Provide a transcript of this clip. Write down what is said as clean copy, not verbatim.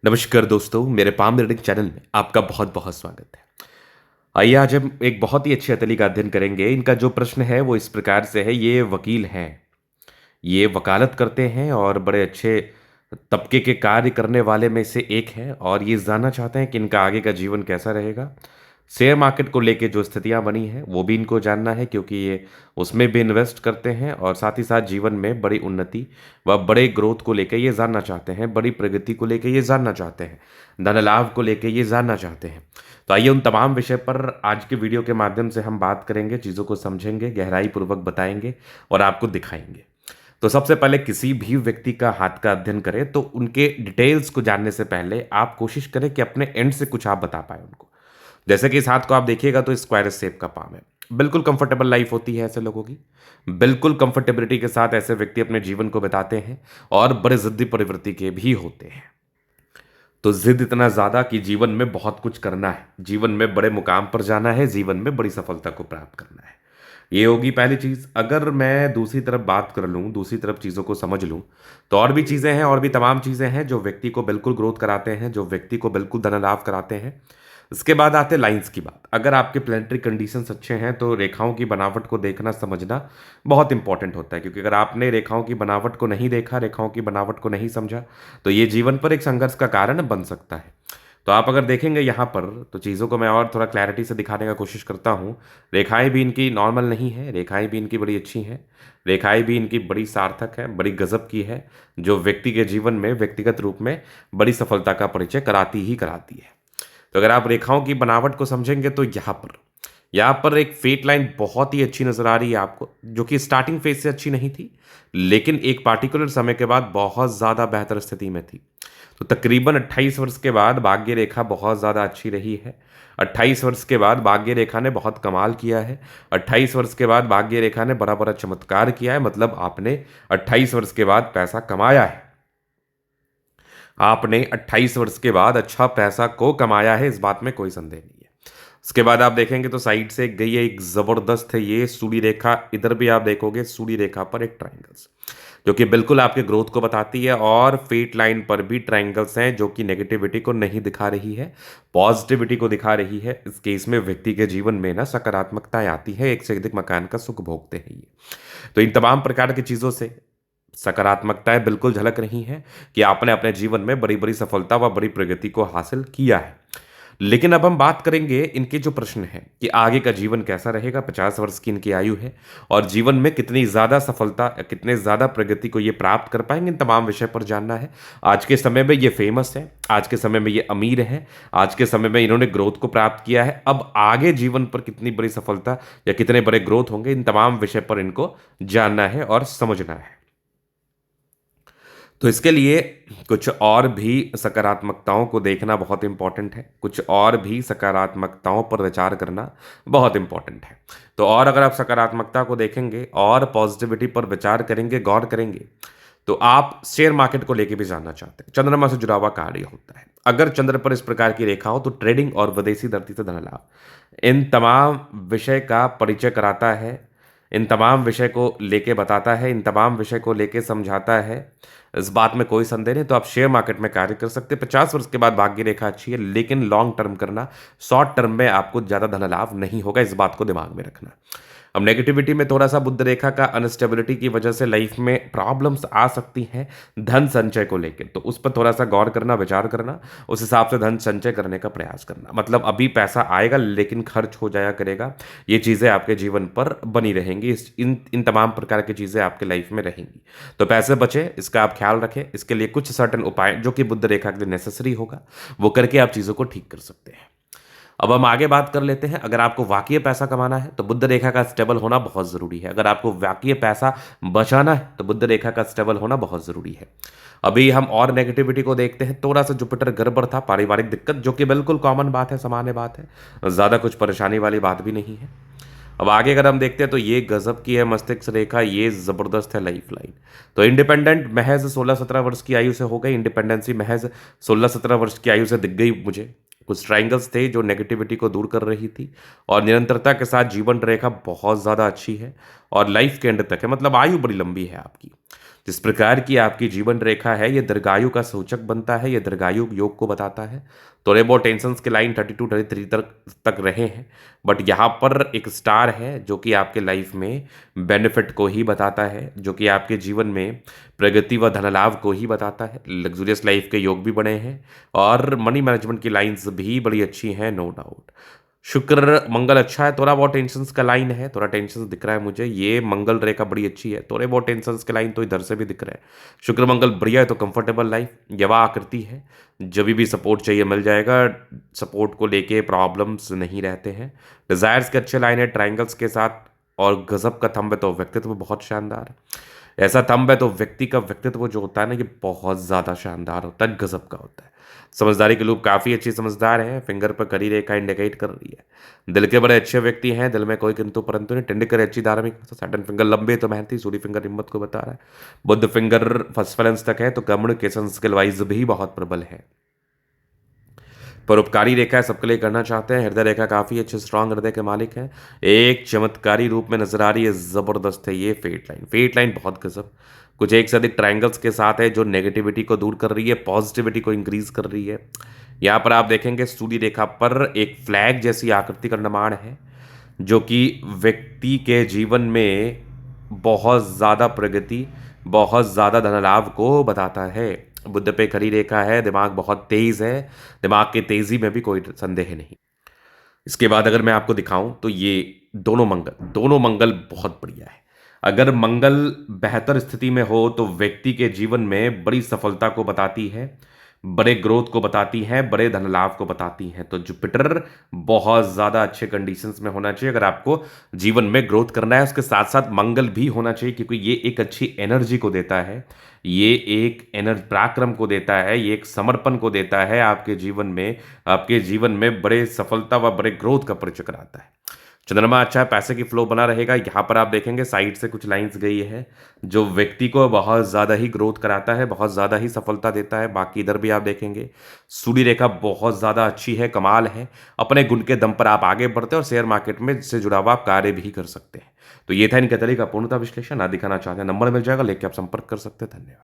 नमस्कार दोस्तों, मेरे पाम रीडिंग चैनल में आपका बहुत बहुत स्वागत है। आइए आज हम एक बहुत ही अच्छी हथेली का अध्ययन करेंगे। इनका जो प्रश्न है वो इस प्रकार से है। ये वकील हैं, ये वकालत करते हैं और बड़े अच्छे तबके के कार्य करने वाले में से एक है और ये जानना चाहते हैं कि इनका आगे का जीवन कैसा रहेगा। शेयर मार्केट को लेके जो स्थितियां बनी हैं वो भी इनको जानना है, क्योंकि ये उसमें भी इन्वेस्ट करते हैं और साथ ही साथ जीवन में बड़ी उन्नति व बड़े ग्रोथ को लेकर ये जानना चाहते हैं, बड़ी प्रगति को लेकर ये जानना चाहते हैं, धन लाभ को लेकर ये जानना चाहते हैं। तो आइए उन तमाम विषय पर आज के वीडियो के माध्यम से हम बात करेंगे, चीज़ों को समझेंगे, गहराई पूर्वक बताएंगे और आपको दिखाएंगे। तो सबसे पहले किसी भी व्यक्ति का हाथ का अध्ययन करें तो उनके डिटेल्स को जानने से पहले आप कोशिश करें कि अपने एंड से कुछ आप बता पाए उनको। जैसे कि इस हाथ को आप देखिएगा तो स्क्वायर शेप का पाम है। बिल्कुल कंफर्टेबल लाइफ होती है ऐसे लोगों की। बिल्कुल कंफर्टेबिलिटी के साथ ऐसे व्यक्ति अपने जीवन को बिताते हैं और बड़े जिद्दी प्रवृत्ति के भी होते हैं। तो जिद इतना ज्यादा कि जीवन में बहुत कुछ करना है, जीवन में बड़े मुकाम पर जाना है, जीवन में बड़ी सफलता को प्राप्त करना है। ये होगी पहली चीज। अगर मैं दूसरी तरफ बात कर लूं, दूसरी तरफ चीजों को समझ लूं, तो और भी चीजें हैं, और भी तमाम चीजें हैं जो व्यक्ति को बिल्कुल ग्रोथ कराते हैं, जो व्यक्ति को बिल्कुल धन लाभ कराते हैं। इसके बाद आते लाइंस की बात। अगर आपके प्लानिटरी कंडीशंस अच्छे हैं तो रेखाओं की बनावट को देखना समझना बहुत इंपॉर्टेंट होता है, क्योंकि अगर आपने रेखाओं की बनावट को नहीं देखा, रेखाओं की बनावट को नहीं समझा, तो ये जीवन पर एक संघर्ष का कारण बन सकता है। तो आप अगर देखेंगे यहाँ पर तो चीज़ों को मैं और थोड़ा क्लैरिटी से दिखाने का कोशिश करता हूँ। रेखाएं भी इनकी नॉर्मल नहीं है, रेखाएं भी इनकी बड़ी अच्छी हैं, रेखाएं भी इनकी बड़ी सार्थक है, बड़ी गजब की है, जो व्यक्ति के जीवन में व्यक्तिगत रूप में बड़ी सफलता का परिचय कराती ही कराती है। तो अगर आप रेखाओं की बनावट को समझेंगे तो यहाँ पर एक फेट लाइन बहुत ही अच्छी नजर आ रही है आपको, जो कि स्टार्टिंग फेज से अच्छी नहीं थी, लेकिन एक पार्टिकुलर समय के बाद बहुत ज़्यादा बेहतर स्थिति में थी। तो तकरीबन 28 वर्ष के बाद भाग्य रेखा बहुत ज़्यादा अच्छी रही है। 28 वर्ष के बाद भाग्य रेखा ने बहुत कमाल किया है। 28 वर्ष के बाद भाग्य रेखा ने बड़ा बड़ा चमत्कार किया है। मतलब आपने 28 वर्ष के बाद पैसा कमाया है। आपने 28 वर्ष के बाद अच्छा पैसा को कमाया है, इस बात में कोई संदेह नहीं है। उसके बाद आप देखेंगे तो साइड से गई है एक जबरदस्त है ये सूर्य रेखा। इधर भी आप देखोगे सूर्य रेखा पर एक ट्राइंगल्स, जो कि बिल्कुल आपके ग्रोथ को बताती है, और फेट लाइन पर भी ट्राइंगल्स हैं जो कि नेगेटिविटी को नहीं दिखा रही है, पॉजिटिविटी को दिखा रही है। इस केस में व्यक्ति के जीवन में ना सकारात्मकताएं आती है, एक से अधिक मकान का सुख भोगते हैं ये। तो इन तमाम प्रकार की चीज़ों से सकारात्मकताएं बिल्कुल झलक रही हैं कि आपने अपने जीवन में बड़ी बड़ी सफलता व बड़ी प्रगति को हासिल किया है। लेकिन अब हम बात करेंगे इनके जो प्रश्न है कि आगे का जीवन कैसा रहेगा। 50 वर्ष की इनकी आयु है और जीवन में कितनी ज़्यादा सफलता, कितने ज़्यादा प्रगति को ये प्राप्त कर पाएंगे, इन तमाम विषय पर जानना है। आज के समय में ये फेमस है, आज के समय में ये अमीर है, आज के समय में इन्होंने ग्रोथ को प्राप्त किया है। अब आगे जीवन पर कितनी बड़ी सफलता या कितने बड़े ग्रोथ होंगे, इन तमाम विषय पर इनको जानना है और समझना है। तो इसके लिए कुछ और भी सकारात्मकताओं को देखना बहुत इंपॉर्टेंट है, कुछ और भी सकारात्मकताओं पर विचार करना बहुत इंपॉर्टेंट है। तो और अगर आप सकारात्मकता को देखेंगे और पॉजिटिविटी पर विचार करेंगे, गौर करेंगे, तो आप शेयर मार्केट को लेके भी जानना चाहते हैं। चंद्रमा से जुड़ा हुआ कार्य होता है। अगर चंद्र पर इस प्रकार की रेखा हो तो ट्रेडिंग और विदेशी धरती से धन लाभ, इन तमाम विषय का परिचय कराता है, इन तमाम विषय को लेके बताता है, इन तमाम विषय को लेके समझाता है। इस बात में कोई संदेह नहीं। तो आप शेयर मार्केट में कार्य कर सकते हैं। 50 वर्ष के बाद भाग्य रेखा अच्छी है, लेकिन लॉन्ग टर्म करना, शॉर्ट टर्म में आपको ज़्यादा धन लाभ नहीं होगा, इस बात को दिमाग में रखना। अब नेगेटिविटी में थोड़ा सा बुध रेखा का अनस्टेबिलिटी की वजह से लाइफ में प्रॉब्लम्स आ सकती हैं धन संचय को लेकर, तो उस पर थोड़ा सा गौर करना, विचार करना, उस हिसाब से धन संचय करने का प्रयास करना। मतलब अभी पैसा आएगा लेकिन खर्च हो जाया करेगा, ये चीज़ें आपके जीवन पर बनी रहेंगी। इन तमाम प्रकार की चीज़ें आपके लाइफ में रहेंगी। तो पैसे बचे, इसका आप ख्याल रखें। इसके लिए कुछ सर्टन उपाय जो कि बुध रेखा के लिए नेसेसरी होगा, वो करके आप चीज़ों को ठीक कर सकते हैं। अब हम आगे बात कर लेते हैं। अगर आपको वाकई पैसा कमाना है तो बुध रेखा का स्टेबल होना बहुत ज़रूरी है। अगर आपको वाकई पैसा बचाना है तो बुध रेखा का स्टेबल होना बहुत ज़रूरी है। अभी हम और नेगेटिविटी को देखते हैं। थोड़ा सा जुपिटर गड़बड़ था, पारिवारिक दिक्कत, जो कि बिल्कुल कॉमन बात है, सामान्य बात है, ज़्यादा कुछ परेशानी वाली बात भी नहीं है। अब आगे अगर हम देखते हैं तो ये गजब की है मस्तिष्क रेखा, ये ज़बरदस्त है लाइफ लाइन। तो इंडिपेंडेंट महज 16-17 वर्ष की आयु से हो गई। इंडिपेंडेंसी महज 16-17 वर्ष की आयु से दिख गई मुझे। कुछ ट्राइंगल्स थे जो नेगेटिविटी को दूर कर रही थी, और निरंतरता के साथ जीवन रेखा बहुत ज़्यादा अच्छी है और लाइफ के एंड तक है। मतलब आयु बड़ी लंबी है आपकी। जिस प्रकार की आपकी जीवन रेखा है, ये दीर्घायु का सूचक बनता है, ये दीर्घायु योग को बताता है। थोड़े बहुत टेंशन्स के लाइन 32-33 तक रहे हैं, बट यहाँ पर एक स्टार है जो कि आपके लाइफ में बेनिफिट को ही बताता है, जो कि आपके जीवन में प्रगति व धन लाभ को ही बताता है। लग्जूरियस लाइफ के योग भी बने हैं और मनी मैनेजमेंट की लाइंस भी बड़ी अच्छी हैं, नो डाउट। शुक्र मंगल अच्छा है, थोड़ा बहुत टेंशन्स का लाइन है, थोड़ा टेंशन दिख रहा है मुझे। ये मंगल रेखा बड़ी अच्छी है, थोड़े बहुत टेंशन्स के लाइन तो इधर से भी दिख रहा है। शुक्र मंगल बढ़िया है तो कंफर्टेबल लाइफ, यवा आकृति है, जब भी सपोर्ट चाहिए मिल जाएगा। सपोर्ट को लेके प्रॉब्लम्स नहीं रहते हैं। डिजायर्स के अच्छे लाइन है ट्राइंगल्स के साथ, और गजब का थंब है तो व्यक्तित्व बहुत शानदार है। ऐसा थंब है तो व्यक्ति का व्यक्तित्व जो होता है ना, ये बहुत ज़्यादा शानदार होता है, गजब का होता है। समझदारी के लोग काफ़ी अच्छी समझदार हैं, फिंगर पर करी रेखा इंडिकेट कर रही है। दिल के बड़े अच्छे व्यक्ति हैं, दिल में कोई किंतु परंतु नहीं। टिंड करे अच्छी धार्मिक, सैटर्न फिंगर लंबे तो मेहनती, सूर्य फिंगर हिम्मत को बता रहा है। बुध फिंगर फर्स्ट बैलेंस तक है तो कम्युनिकेशन स्किल वाइज भी बहुत प्रबल है। परोपकारी रेखा है, सबके लिए करना चाहते हैं। हृदय रेखा काफ़ी अच्छे स्ट्रांग हृदय के मालिक हैं। एक चमत्कारी रूप में नजर आ रही है, ज़बरदस्त है ये फेट लाइन। फेट लाइन बहुत गजब, कुछ एक से अधिक ट्राइंगल्स के साथ है जो नेगेटिविटी को दूर कर रही है, पॉजिटिविटी को इंक्रीज कर रही है। यहाँ पर आप देखेंगे सूर्य रेखा पर एक फ्लैग जैसी आकृति का निर्माण है, जो कि व्यक्ति के जीवन में बहुत ज़्यादा प्रगति, बहुत ज़्यादा धन लाभ को बताता है। बुध पे खड़ी रेखा है, दिमाग बहुत तेज है, दिमाग की तेजी में भी कोई संदेह नहीं। इसके बाद अगर मैं आपको दिखाऊं तो ये दोनों मंगल बहुत बढ़िया है। अगर मंगल बेहतर स्थिति में हो तो व्यक्ति के जीवन में बड़ी सफलता को बताती है, बड़े ग्रोथ को बताती है, बड़े धन लाभ को बताती है। तो जुपिटर बहुत ज़्यादा अच्छे कंडीशंस में होना चाहिए अगर आपको जीवन में ग्रोथ करना है। उसके साथ साथ मंगल भी होना चाहिए, क्योंकि ये एक अच्छी एनर्जी को देता है, ये एक एनर्जी पराक्रम को देता है, ये एक समर्पण को देता है आपके जीवन में बड़े सफलता व बड़े ग्रोथ का परिचय कराता है। चंद्रमा अच्छा है, पैसे की फ्लो बना रहेगा। यहाँ पर आप देखेंगे साइड से कुछ लाइंस गई है जो व्यक्ति को बहुत ज़्यादा ही ग्रोथ कराता है, बहुत ज़्यादा ही सफलता देता है। बाकी इधर भी आप देखेंगे सूर्य रेखा बहुत ज़्यादा अच्छी है, कमाल है। अपने गुण के दम पर आप आगे बढ़ते हैं और शेयर मार्केट में से जुड़ा हुआ आप कार्य भी कर सकते हैं। तो ये था इनके तरीके का पूर्णतः विश्लेषण। ना दिखाना चाहते हैं नंबर मिल जाएगा, लेके आप संपर्क कर सकते हैं। धन्यवाद।